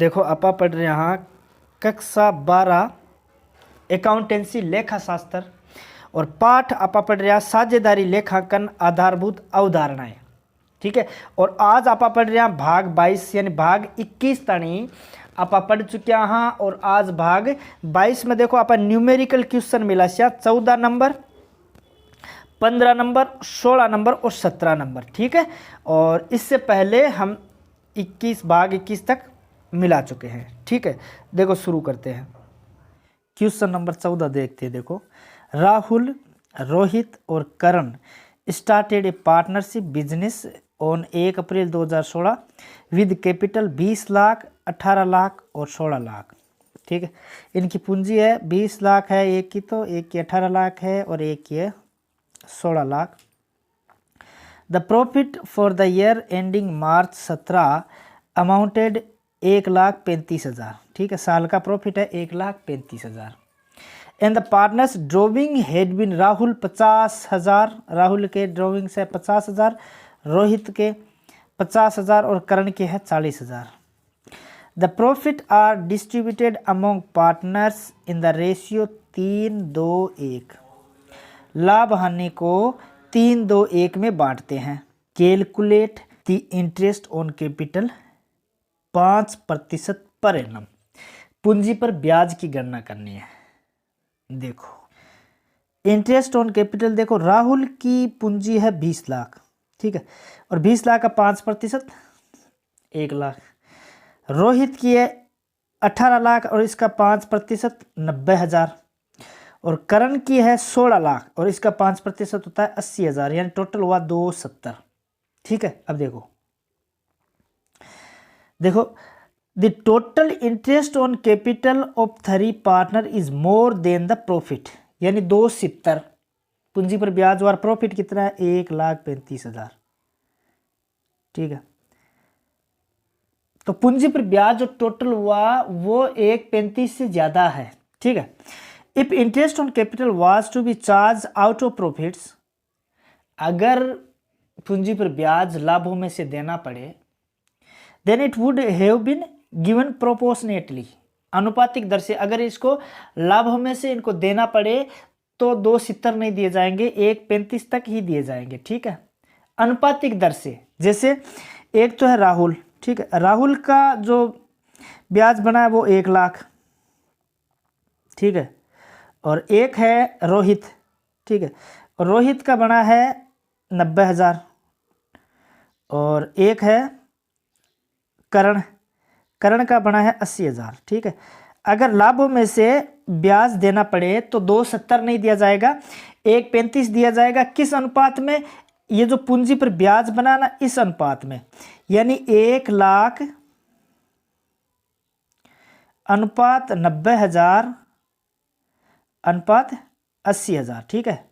देखो आपा पढ़ रहे यहाँ कक्षा 12 अकाउंटेंसी लेखा शास्त्र और पाठ आपा पढ़ रहे साझेदारी लेखांकन आधारभूत अवधारणाएं। ठीक है, और आज आपा पढ़ रहे भाग 22 यानी भाग 21 तणी आपा पढ़ चुके हाँ। और आज भाग 22 में देखो आपा न्यूमेरिकल क्वेश्चन मिला 14 नंबर, 15 नंबर, 16 नंबर और 17 नंबर। ठीक है, और इससे पहले हम भाग 21 तक मिला चुके हैं। ठीक है, देखो शुरू करते हैं। क्वेश्चन नंबर 14 देखते हैं। देखो, राहुल, रोहित और Karan started a partnership business on 1 April 2016 with capital 20 lakh, 18 lakh और 16 लाख। ठीक है, इनकी पूंजी है 20 लाख है एक की, तो एक की 18 लाख है और एक की है 16 lakh. The profit for the year ending March 17 amounted 1,35,000। ठीक है, साल का प्रॉफिट है 1,35,000। And the partners drawing had been Rahul 50,000, Rahul के ड्रॉइंग से 50,000, रोहित के 50,000 और करण के है 40,000। The profit are distributed among partners in the ratio 3-2-1। लाभ हानि को 3-2-1 में बांटते हैं। Calculate the interest on capital 5% per annum. पूंजी पर ब्याज की गणना करनी है। देखो, इंटरेस्ट ऑन कैपिटल, देखो राहुल की पूंजी है 20 लाख। ठीक है, और 20 लाख का 5% 1 लाख। रोहित की है 18 लाख और इसका 5% 90,000। और करण की है 16 लाख और इसका 5% होता है 80,000, यानी टोटल हुआ 270। ठीक है, अब देखो the total interest on capital of 3 partner is more than the profit, यानी 270। पूंजी पर ब्याज और प्रॉफिट कितना है 1,35,000। ठीक है, तो पूंजी पर ब्याज जो टोटल हुआ वो 1,35 से ज्यादा है। ठीक है, if interest on capital was to be charged out of profits, अगर पूंजी पर ब्याज लाभों में से देना पड़े, then it would have been given proportionately, अनुपातिक दर से। अगर इसको लाभों में से इनको देना पड़े तो 270 नहीं दिए जाएंगे, 1,35 तक ही दिए जाएंगे। ठीक है, अनुपातिक दर से। जैसे एक तो है राहुल, ठीक है, राहुल का जो ब्याज बना है वो 1 लाख। ठीक है, और एक है रोहित। ठीक है, और रोहित का बना है 90,000 और एक है करण का बना है 80,000। ठीक है, अगर लाभों में से ब्याज देना पड़े तो 270 नहीं दिया जाएगा, 1,35 दिया जाएगा। किस अनुपात में? ये जो पूंजी पर ब्याज बना ना, इस अनुपात में, यानी 1 लाख अनुपात 90,000 अनुपात 80,000। ठीक है,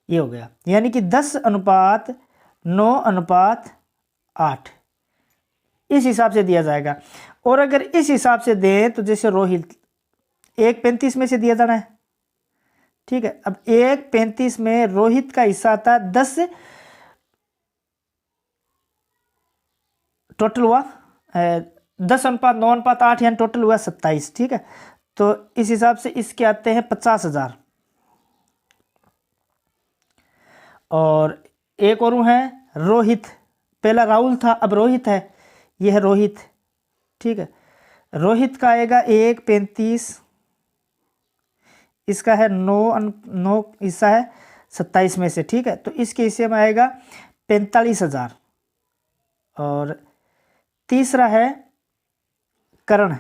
ये हो गया, यानी कि 10:9:8 इस हिसाब से दिया जाएगा। और अगर इस हिसाब से दें तो जैसे रोहित 1,35 में से दिया जाना है। ठीक है, अब 1,35 में रोहित का हिस्सा आता है 10, टोटल हुआ 10:9:8 यानी टोटल हुआ 27। ठीक है, तो इस हिसाब से इसके आते हैं 50,000। और एक और है रोहित, पहला राहुल था अब रोहित है, यह है रोहित। ठीक है, रोहित का आएगा 1,35, इसका है 9 हिस्सा है 27 में से। ठीक है, तो इसके हिस्से में आएगा 45,000। और तीसरा है करण।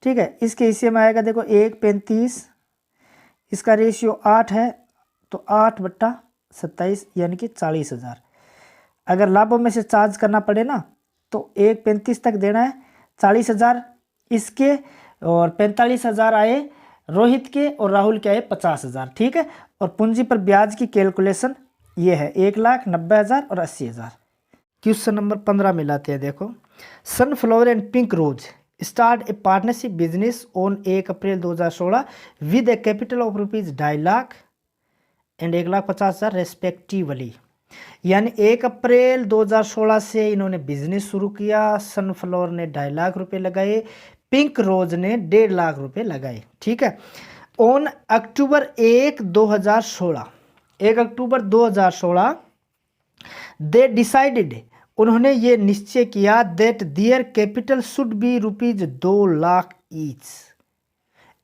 ठीक है, इसके हिस्से में आएगा, देखो 1,35, इसका रेशियो 8 है, तो 8/27 यानी कि 40,000। अगर लाभों में से चार्ज करना पड़े ना तो 1,35 तक देना है, 40,000 इसके और 45,000 आए रोहित के और राहुल के आए 50,000। ठीक है, और पूंजी पर ब्याज की कैलकुलेशन ये है 1,90,000 और 80,000। क्वेश्चन नंबर 15 में लाते हैं। देखो, sunflower and pink rose start a partnership business on 1 April 2016 with a capital of ₹2.5 lakh and 1,50,000 respectively. यानी 1 अप्रैल 2016 से इन्होंने बिजनेस शुरू किया। सनफ्लावर ने 2.5 लाख रुपए लगाए, पिंक रोज ने 1.5 लाख रुपए लगाए। ठीक है। On October 2016, 1 October 2016 they decided, उन्होंने ये निश्चय किया that their capital should be ₹2 lakh each.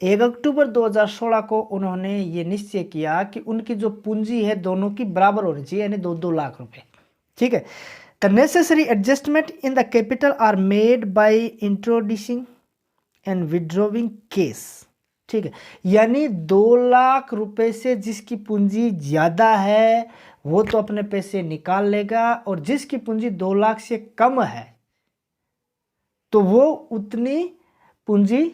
1 अक्टूबर 2016 को उन्होंने ये निश्चय किया कि उनकी जो पूंजी है दोनों की बराबर होनी चाहिए, यानी 2-2 लाख रुपए। ठीक है। The necessary adjustment in the capital R made by introducing and withdrawing case. ठीक है। यानी 2 लाख रुपए से जिसकी पूंजी ज़्यादा है वो तो अपने पैसे निकाल लेगा, और जिसकी पूंजी 2 लाख से कम है तो वो उतनी पूंजी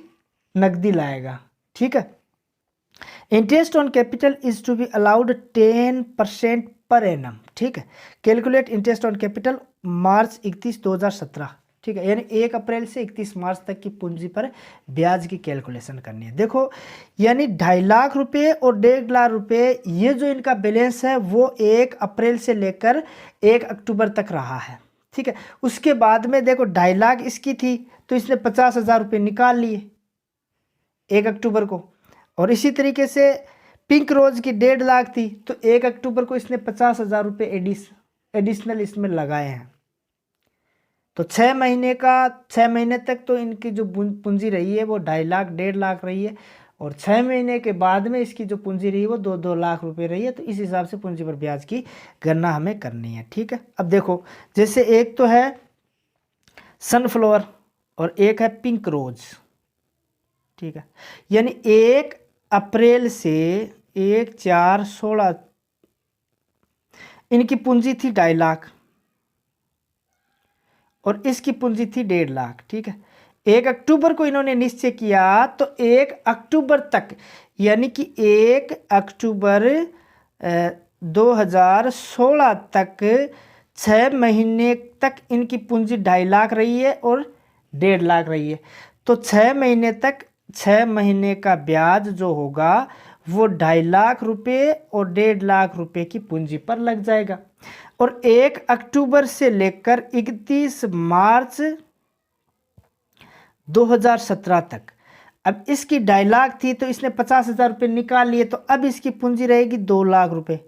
नकदी लाएगा। ठीक है। Interest on capital is to be allowed 10% पर एनम। ठीक है। Calculate interest on capital March 31, 2017। ठीक है। यानी 1 अप्रैल से 31 मार्च तक की पूंजी पर ब्याज की कैलकुलेशन करनी है। देखो, यानी 2.5 लाख रुपए और 1.5 लाख रुपए, ये जो इनका बैलेंस है वो 1 अप्रैल से लेकर 1 अक्टूबर तक रहा है। ठीक है। उसके बाद में देखो 2.5 लाख इसकी थी तो इसने 50,000 रुपये निकाल लिए 1 अक्टूबर को, और इसी तरीके से पिंक रोज की 1.5 लाख थी तो 1 अक्टूबर को इसने 50,000 रुपये एडिशनल इसमें लगाए हैं। तो 6 महीने तक तो इनकी जो पूंजी रही है वो 2.5 लाख 1.5 लाख रही है, और 6 महीने के बाद में इसकी जो पूंजी रही है वो 2-2 लाख रुपए रही है। तो इस हिसाब से पूंजी पर ब्याज की गणना हमें करनी है। ठीक है। अब देखो, जैसे एक तो है सनफ्लावर और एक है पिंक रोज। ठीक है। यानी 1 अप्रैल से 1/4/16 इनकी पूंजी थी 2.5 लाख और इसकी पूंजी थी 1.5 लाख। ठीक है। 1 अक्टूबर को इन्होंने निश्चय किया तो 1 अक्टूबर तक, यानी कि 1 अक्टूबर 2016 तक 6 महीने तक इनकी पूंजी 2.5 लाख रही है और 1.5 लाख रही है। तो 6 महीने तक 6 महीने का ब्याज जो होगा वो 2.5 लाख रुपए और 1.5 लाख रुपए की पूंजी पर लग जाएगा। और 1 अक्टूबर से लेकर 31 मार्च 2017 तक, अब इसकी 2.5 लाख थी तो इसने 50,000 रुपये निकाल लिए, तो अब इसकी पूंजी रहेगी 2 लाख रुपए,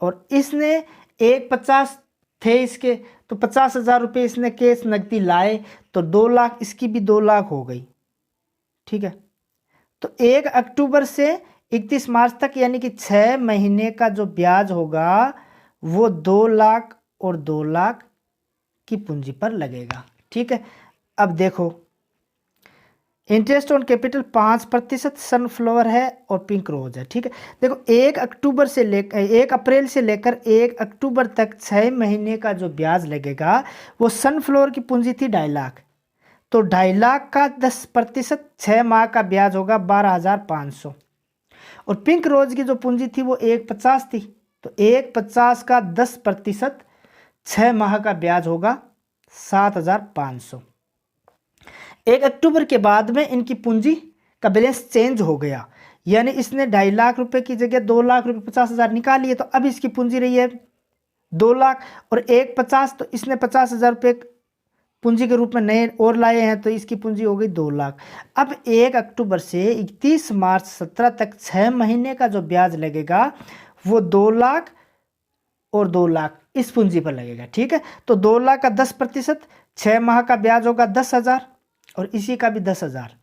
और इसने 1,50 थे इसके, तो 50,000 रुपये इसने कैश नकदी लाए, तो 2 लाख, इसकी भी 2 लाख हो गई। ठीक है। तो 1 अक्टूबर से 31 मार्च तक यानी कि 6 महीने का जो ब्याज होगा वो 2 लाख और 2 लाख की पूंजी पर लगेगा। ठीक है। अब देखो, इंटरेस्ट ऑन कैपिटल 5% सनफ्लावर है और पिंक रोज है। ठीक है। देखो, 1 अक्टूबर से लेकर 1 अप्रैल से लेकर 1 अक्टूबर तक 6 महीने का जो ब्याज लगेगा वो सनफ्लावर की पूंजी थी 2.5 लाख, तो 2.5 लाख का 10% 6 माह का ब्याज होगा 12,500, और पिंक रोज की जो पूंजी थी वो 1,50 थी, तो 1,50 का 10% 6 माह का ब्याज होगा 7,500। 1 अक्टूबर के बाद में इनकी पूंजी का बैलेंस चेंज हो गया, यानी इसने 2.5 लाख रुपए की जगह 2 लाख रुपए 50,000 निकाल लिए, तो अब इसकी पूंजी रही है 2 लाख और 1,50, तो इसने 50,000 रुपये पूंजी के रूप में नए और लाए हैं, तो इसकी पूंजी हो गई 2 लाख। अब 1 अक्टूबर से 31 मार्च 17 तक 6 महीने का जो ब्याज लगेगा वो 2 लाख और 2 लाख इस पूंजी पर लगेगा। ठीक है। तो 2 लाख का 10% 6 माह का ब्याज होगा 10,000 और इसी का भी 10,000।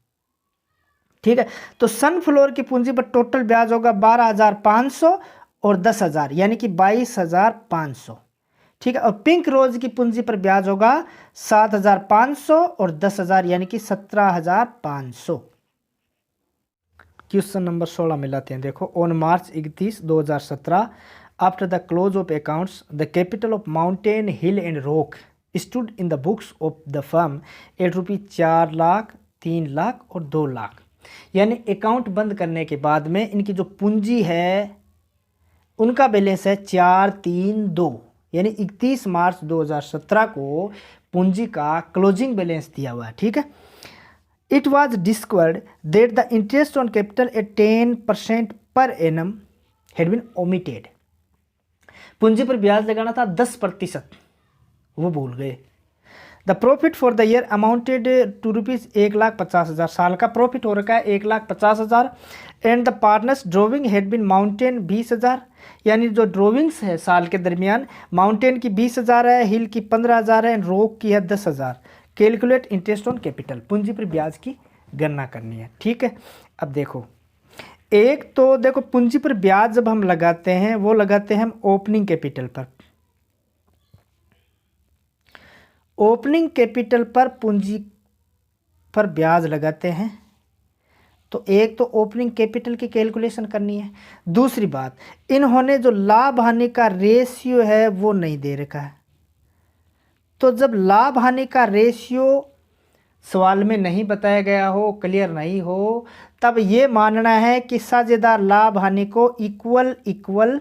ठीक है। तो सनफ्लावर की पूंजी पर टोटल ब्याज होगा 12,500 और 10,000 यानी कि 22,500। ठीक है। और पिंक रोज की पूंजी पर ब्याज होगा 7,500 और 10,000 यानी कि 17,500। क्वेश्चन नंबर 16 में लाते हैं। देखो, on March 31, 2017 after the close of accounts the capital of mountain hill and rock stood in the books of the firm at ₹4 lakh, 3 lakh और 2 लाख। यानी अकाउंट बंद करने के बाद में इनकी जो पूंजी है उनका बैलेंस है 432, यानी 31 मार्च 2017 को पूंजी का क्लोजिंग बैलेंस दिया हुआ है। ठीक है। It was discovered that the interest on capital eight 10% पर एनम हैड बीन ओमिटेड। पूंजी पर ब्याज लगाना था 10%, वो भूल गए। The profit for the year amounted to rupees 1,50,000, साल का प्रॉफिट हो रखा है 1,50,000। And the partners drawing had been mountain 20,000, यानी जो ड्रॉविंग्स है साल के दरमियान, माउंटेन की 20,000 है, हिल की 15,000 है, एंड रॉक की है 10,000। कैलकुलेट इंटरेस्ट ऑन कैपिटल, पूंजी पर ब्याज की गणना करनी है। ठीक है, अब देखो, एक तो देखो पूंजी पर ब्याज जब हम लगाते हैं वो लगाते हैं हम ओपनिंग कैपिटल पर। ओपनिंग कैपिटल पर पूंजी पर ब्याज लगाते हैं, तो एक तो ओपनिंग कैपिटल की कैलकुलेशन करनी है। दूसरी बात, इन्होंने जो लाभ हानि का रेशियो है वो नहीं दे रखा है, तो जब लाभ हानि का रेशियो सवाल में नहीं बताया गया हो, क्लियर नहीं हो, तब ये मानना है कि साझेदार लाभ हानि को इक्वल इक्वल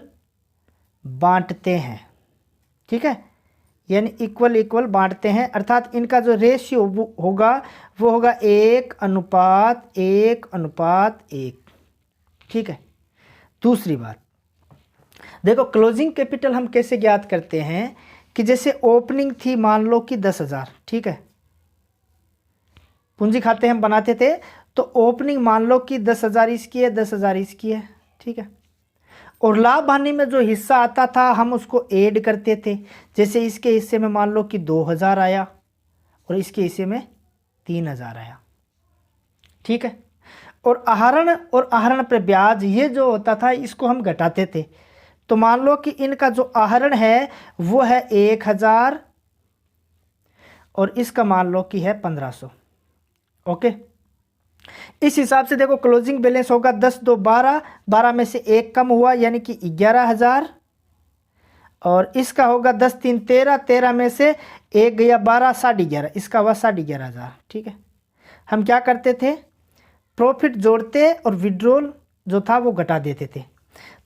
बांटते हैं। ठीक है, यानी इक्वल इक्वल बांटते हैं, अर्थात इनका जो रेशियो होगा वो होगा 1:1:1। ठीक है। दूसरी बात देखो, क्लोजिंग कैपिटल हम कैसे ज्ञात करते हैं कि जैसे ओपनिंग थी मान लो कि 10,000, ठीक है, पूंजी खाते हम बनाते थे, तो ओपनिंग मान लो कि 10,000 इसकी है, 10,000 इसकी है। ठीक है, और लाभ हानि में जो हिस्सा आता था हम उसको ऐड करते थे, जैसे इसके हिस्से में मान लो कि 2,000 आया और इसके हिस्से में 3,000 आया। ठीक है, और आहरण पर ब्याज ये जो होता था इसको हम घटाते थे, तो मान लो कि इनका जो आहरण है वो है 1,000 और इसका मान लो कि है 1,500। ओके, इस हिसाब से देखो क्लोजिंग बैलेंस होगा 10 2 12, 12 में से 1 कम हुआ यानी कि 11,000, और इसका होगा 10 3 13, 13 में से 1 गया 12, 11.5, इसका हुआ 11,500। ठीक है, हम क्या करते थे, प्रॉफिट जोड़ते और विड्रॉल जो था वो घटा देते थे,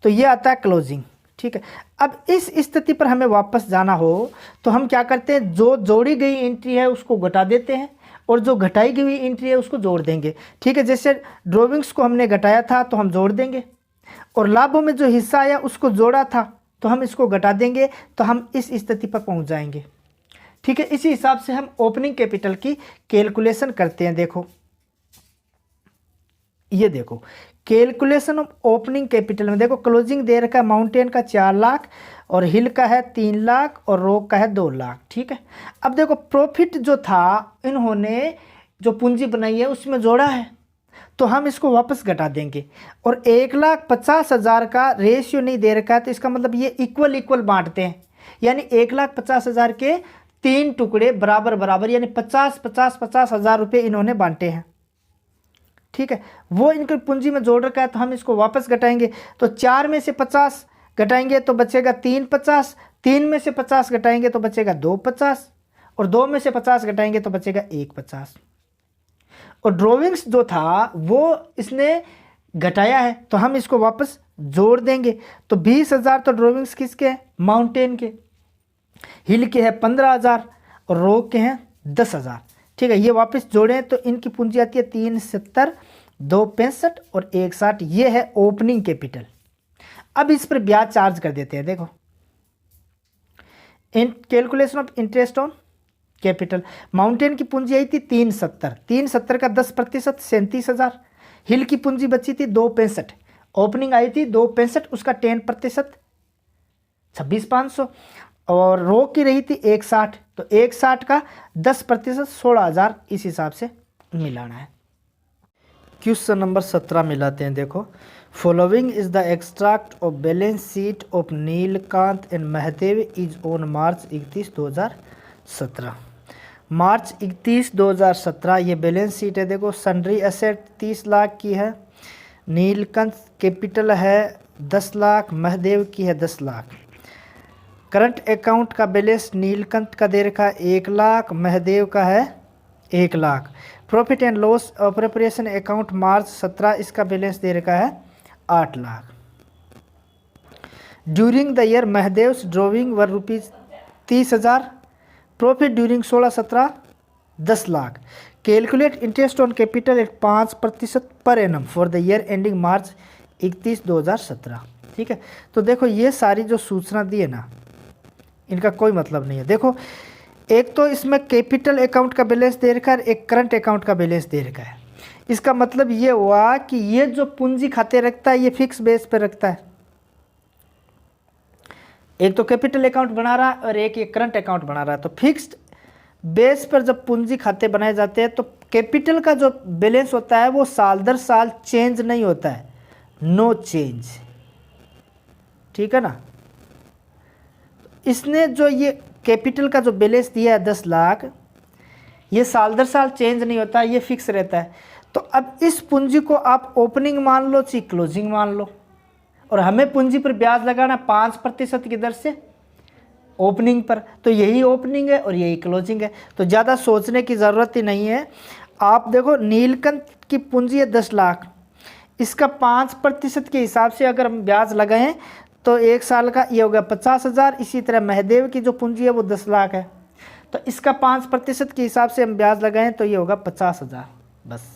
तो ये आता है क्लोजिंग। ठीक है, अब इस स्थिति पर हमें वापस जाना हो तो हम क्या करते हैं, जो जोड़ी गई एंट्री है उसको घटा देते हैं और जो घटाई गई हुई एंट्री है उसको जोड़ देंगे। ठीक है, जैसे ड्रॉविंग्स को हमने घटाया था तो हम जोड़ देंगे, और लाभों में जो हिस्सा आया उसको जोड़ा था तो हम इसको घटा देंगे, तो हम इस स्थिति पर पहुंच जाएंगे। ठीक है, इसी हिसाब से हम ओपनिंग कैपिटल की कैलकुलेशन करते हैं। देखो, ये देखो कैलकुलेशन ऑफ ओपनिंग कैपिटल में देखो, क्लोजिंग दे रखा है माउंटेन का 4 लाख और हिल का है 3 लाख और रॉक का है 2 लाख। ठीक है, अब देखो प्रॉफिट जो था इन्होंने जो पूंजी बनाई है उसमें जोड़ा है, तो हम इसको वापस घटा देंगे, और 1,50,000 का रेशियो नहीं दे रखा है, तो इसका मतलब ये इक्वल इक्वल बांटते हैं, यानी 1,50,000 के 3 टुकड़े बराबर बराबर, यानी 50,000 रुपये इन्होंने बांटे हैं। ठीक है, वो इनकी पूंजी में जोड़ रखा है, तो हम इसको वापस घटाएंगे, तो 4 में से 50 घटाएंगे तो बचेगा 3,50, 3 में से 50 घटाएंगे तो बचेगा 2,50, और 2 में से 50 घटाएंगे तो बचेगा 1,50। और ड्रॉविंग्स जो था वो इसने घटाया है, तो हम इसको वापस जोड़ देंगे, तो 20,000 तो ड्रॉविंग्स किसके हैं, माउंटेन के, हिल के है 15,000 और रॉक के हैं 10,000। ठीक है, ये वापस जोड़ें तो इनकी पूंजी आती है 370, 265 और 160, ये है ओपनिंग कैपिटल। अब इस पर ब्याज चार्ज कर देते हैं। देखो, इन calculation of interest on capital, mountain की पूंजी आई थी 370 का 10%, 37,000। हिल की पूंजी बची थी 265, ओपनिंग आई थी 265, उसका 10%, 26,500, और रॉक की रही थी 160, तो 160 का 10%, 16,000, इस हिसाब से मिलाना है। क्वेश्चन नंबर 17 मिलाते हैं। देखो, following is the extract of balance sheet of Nilkanth and Mahadeva is on March 31, 2017। मार्च 31, 2017 ये बैलेंस शीट है। देखो, सन्ड्री एसेट 30 लाख की है, नीलकंठ कैपिटल है 10 लाख, महदेव की है 10 लाख। करंट अकाउंट का बैलेंस नीलकंठ का दे रखा है 1 लाख, महदेव का है 1 lakh. Profit and loss preparation account March 17, इसका बैलेंस दे रखा है 8 lakh. During the year Mahadev's drawing were ₹30,000। Profit during 16-17 10 lakh. Calculate interest on capital at 5% पर annum for the year ending March 31, 2017। ठीक है। तो देखो ये सारी जो सूचना दी है ना, इनका कोई मतलब नहीं है। देखो एक तो इसमें कैपिटल अकाउंट का बैलेंस दे रखा है, एक करंट अकाउंट का बैलेंस दे रखा है। इसका मतलब ये हुआ कि ये जो पूंजी खाते रखता है ये फिक्स बेस पर रखता है। एक तो कैपिटल अकाउंट बना रहा है और एक ये करंट अकाउंट बना रहा है। तो फिक्स्ड बेस पर जब पूंजी खाते बनाए जाते हैं तो कैपिटल का जो बैलेंस होता है वो साल दर साल चेंज नहीं होता है, नो चेंज, ठीक है ना। इसने जो ये कैपिटल का जो बैलेंस दिया है 10 लाख, ये साल दर साल चेंज नहीं होता, ये फिक्स रहता है। तो अब इस पूंजी को आप ओपनिंग मान लो चाहे क्लोजिंग मान लो, और हमें पूंजी पर ब्याज लगाना 5% की दर से ओपनिंग पर, तो यही ओपनिंग है और यही क्लोजिंग है। तो ज़्यादा सोचने की ज़रूरत ही नहीं है। आप देखो नीलकंठ की पूंजी है 10 लाख, इसका 5% के हिसाब से अगर हम ब्याज लगाएं तो 1 साल का ये हो गया 50,000। इसी तरह महदेव की जो पूंजी है वो 10 लाख है, तो इसका 5% के हिसाब से हम ब्याज लगाएं तो ये होगा 50,000 बस।